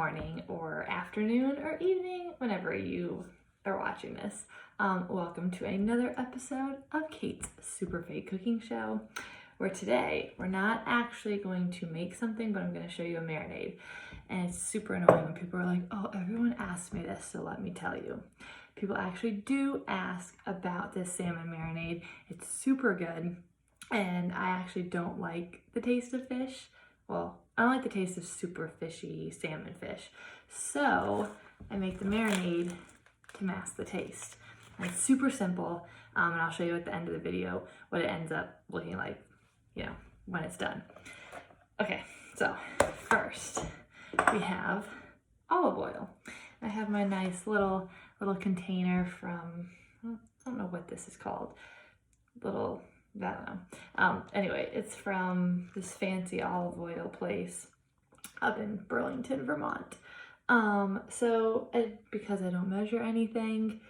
morning or afternoon or evening, whenever you are watching this. Welcome to another episode of Kate's Super Fake Cooking Show, where today we're not actually going to make something, but I'm going to show you a marinade. And it's super annoying when people are like, oh, everyone asked me this, so let me tell you. People actually do ask about this salmon marinade. It's super good, and I actually don't like the taste of fish. Well, I don't like the taste of super fishy salmon fish. So I make the marinade to mask the taste. And it's super simple, and I'll show you at the end of the video what it ends up looking like, you know, when it's done. Okay, so first we have olive oil. I have my nice little container from, I don't know what this is called, I don't know. Anyway, it's from this fancy olive oil place up in Burlington, Vermont. Because I don't measure anything,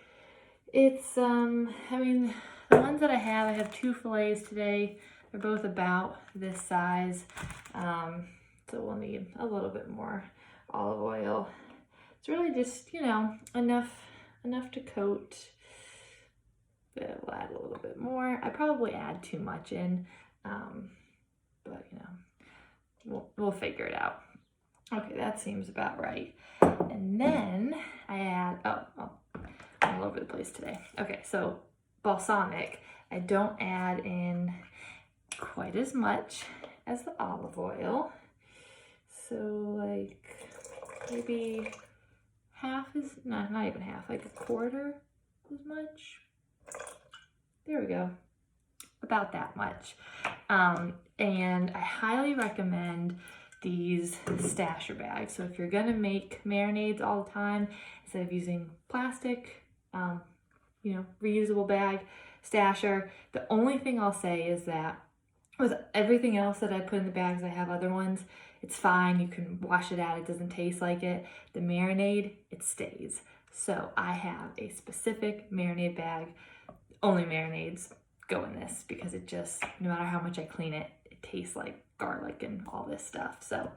it's, I mean, the ones that I have two fillets today. They're both about this size. So we'll need a little bit more olive oil. It's really just, you know, enough to coat. We'll add a little bit more. I probably add too much in, but you know, we'll figure it out. Okay, that seems about right. And then I add, I'm all over the place today. Okay, so balsamic, I don't add in quite as much as the olive oil. So like maybe not even half, like a quarter as much. There we go, about that much. And I highly recommend these stasher bags. So if you're gonna make marinades all the time, instead of using plastic, you know, reusable bag, stasher. The only thing I'll say is that with everything else that I put in the bags, I have other ones, it's fine, you can wash it out, it doesn't taste like it. The marinade, it stays. So I have a specific marinade bag. Only marinades go in this because it just, no matter how much I clean it, it tastes like garlic and all this stuff. So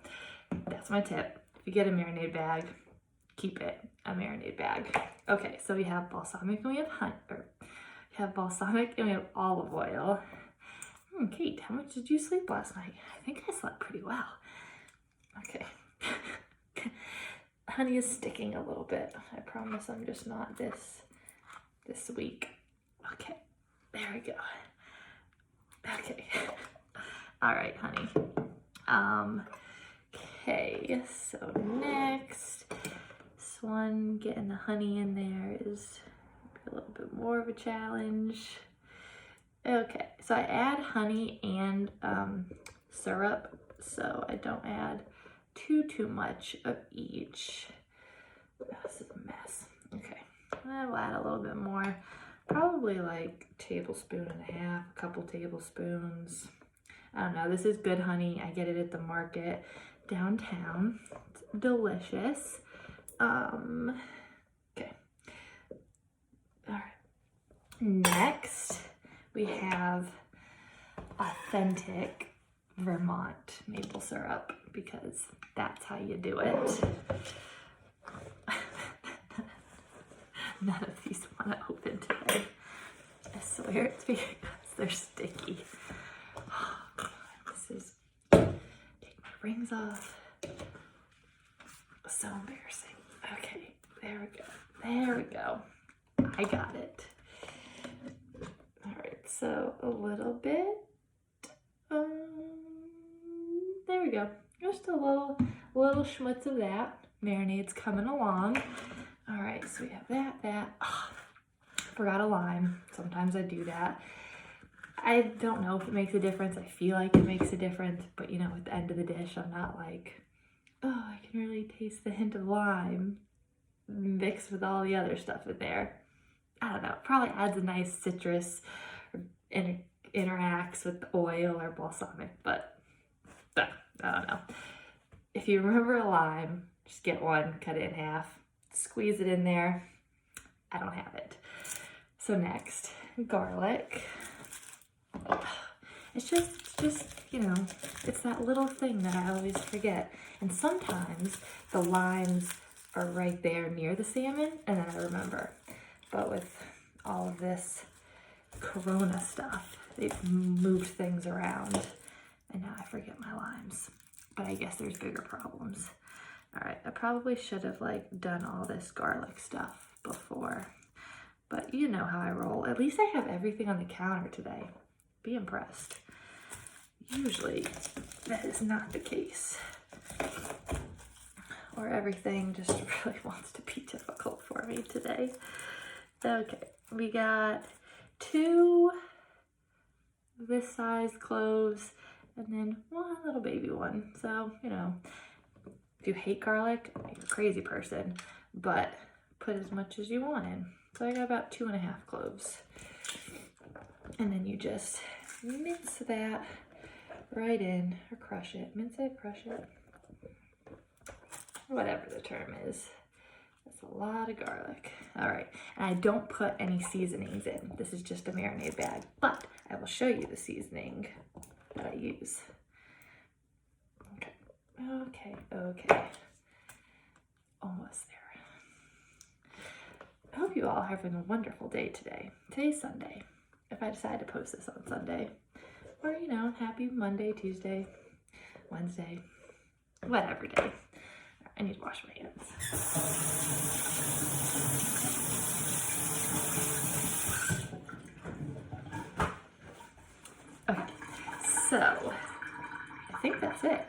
that's my tip. If you get a marinade bag, keep it a marinade bag. Okay, so we have balsamic and we have balsamic and we have olive oil. Kate, how much did you sleep last night? I think I slept pretty well. Okay. Honey is sticking a little bit. I promise I'm just not this week. Okay, there we go. Okay. All right, honey. Okay, so next, this one, getting the honey in there is a little bit more of a challenge. Okay, so I add honey and syrup, so I don't add too much of each. This is a mess. Okay, I'll add a little bit more, probably like a tablespoon and a half, a couple tablespoons. I don't know, this is good honey. I get it at the market downtown. It's delicious. Okay. All right. Next, we have authentic Vermont maple syrup, because that's how you do it. None of these want to open today. I swear it's because they're sticky. Oh, God, this is, take my rings off. So embarrassing. Okay, there we go. There we go. I got it. All right, so a little bit. There we go. Just a little schmutz of that. Marinade's coming along. All right, so we have that. Oh, forgot a lime. Sometimes I do that. I don't know if it makes a difference. I feel like it makes a difference, but you know, at the end of the dish, I'm not like, oh, I can really taste the hint of lime mixed with all the other stuff in there. I don't know, it probably adds a nice citrus, or interacts with the oil or balsamic, but I don't know. If you remember a lime, just get one, cut it in half, squeeze it in there. I don't have it. So next, garlic. It's just just, you know, it's that little thing that I always forget. And sometimes the limes are right there near the salmon, and then I remember. But with all of this Corona stuff, they've moved things around, and now I forget my limes. But I guess there's bigger problems. All right, I probably should have like done all this garlic stuff before, but you know how I roll. At least I have everything on the counter today. Be impressed. Usually that is not the case, or everything just really wants to be difficult for me today. Okay, we got 2 this size cloves and then 1 little baby one. So, you know, if you hate garlic, you're a crazy person, but put as much as you want in. So I got about 2.5 cloves. And then you just mince that right in, or crush it. Mince it, crush it. Whatever the term is. That's a lot of garlic. All right, and I don't put any seasonings in. This is just a marinade bag, but I will show you the seasoning that I use. Okay. Almost there. I hope you all are having a wonderful day today. Today's Sunday. If I decide to post this on Sunday, or, you know, happy Monday, Tuesday, Wednesday, whatever day. I need to wash my hands. Okay, so I think that's it.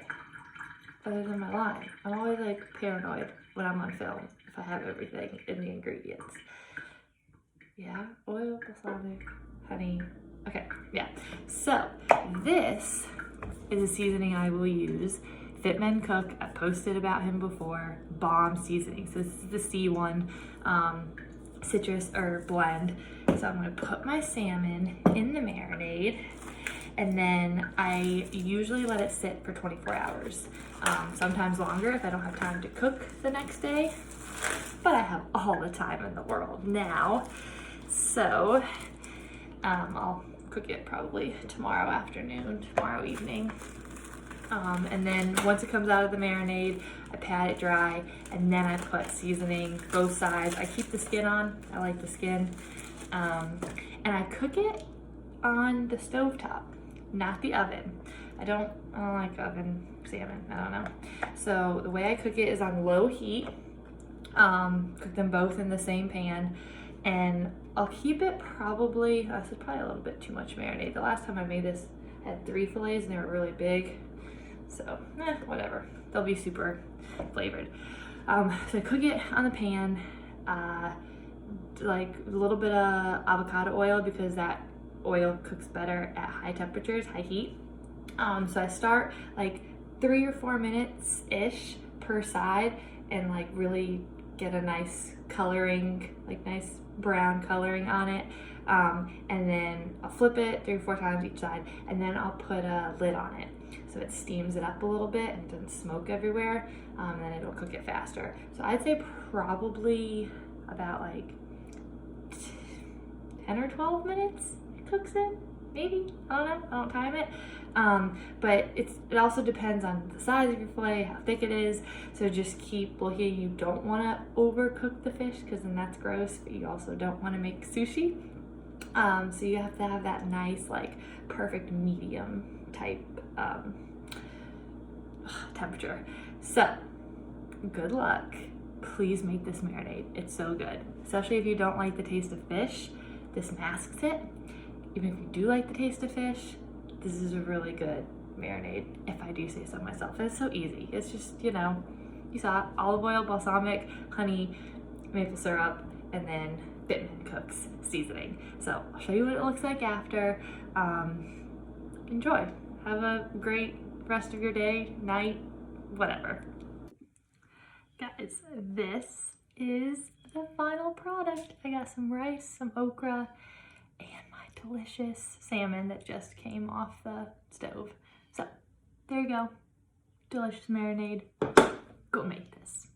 Other than my lime, I'm always like paranoid when I'm on film if I have everything in the ingredients. Yeah, oil, balsamic, honey. Okay, yeah. So this is a seasoning I will use. Fit Men Cook, I posted about him before. Bomb seasoning. So this is the C1 citrus herb blend. So I'm gonna put my salmon in the marinade, and then I usually let it sit for 24 hours. Sometimes longer if I don't have time to cook the next day, but I have all the time in the world now. So I'll cook it probably tomorrow afternoon, tomorrow evening. And then once it comes out of the marinade, I pat it dry, and then I put seasoning both sides. I keep the skin on, I like the skin. And I cook it on the stovetop, not the oven. I don't like oven salmon, I don't know. So the way I cook it is on low heat. Cook them both in the same pan, and I'll keep it probably, this is probably a little bit too much marinade. The last time I made this, I had 3 fillets and they were really big. So, whatever. They'll be super flavored. So I cook it on the pan, like a little bit of avocado oil, because that oil cooks better at high temperatures, high heat. So I start like 3 or 4 minutes-ish per side, and like really get a nice coloring, like nice brown coloring on it. And then I'll flip it 3 or 4 times each side, and then I'll put a lid on it so it steams it up a little bit and doesn't smoke everywhere, and then it'll cook it faster. So I'd say probably about like 10 or 12 minutes it cooks in, maybe. I don't know, I don't time it. But it also depends on the size of your fillet, how thick it is. So just keep looking. You don't want to overcook the fish, because then that's gross, but you also don't want to make sushi. So you have to have that nice, like perfect medium type temperature. So good luck. Please make this marinade. It's so good. Especially if you don't like the taste of fish, this masks it. Even if you do like the taste of fish, this is a really good marinade, if I do say so myself. It's so easy. It's just, you know, you saw it, olive oil, balsamic, honey, maple syrup, and then Fit Men Cook's seasoning. So I'll show you what it looks like after. Enjoy. Have a great rest of your day, night, whatever. Guys, this is the final product. I got some rice, some okra, and my delicious salmon that just came off the stove. So there you go. Delicious marinade. Go make this.